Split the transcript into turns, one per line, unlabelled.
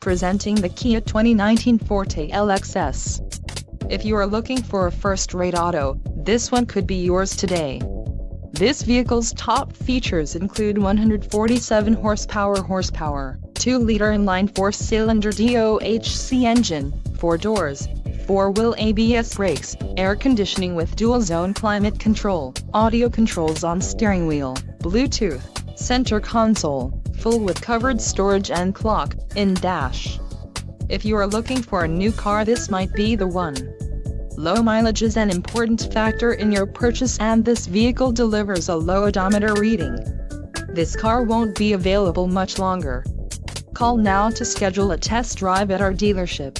Presenting the Kia 2019 Forte LXS. If you are looking for a first-rate auto, this one could be yours today. This vehicle's top features include 147 horsepower, 2-liter inline 4-cylinder DOHC engine, 4 doors, 4-wheel ABS brakes, air conditioning with dual-zone climate control, audio controls on steering wheel, Bluetooth, center console, full with covered storage and clock-in dash. If you are looking for a new car, this might be the one. Low mileage is an important factor in your purchase, and this vehicle delivers a low odometer reading. This car won't be available much longer. Call now to schedule a test drive at our dealership.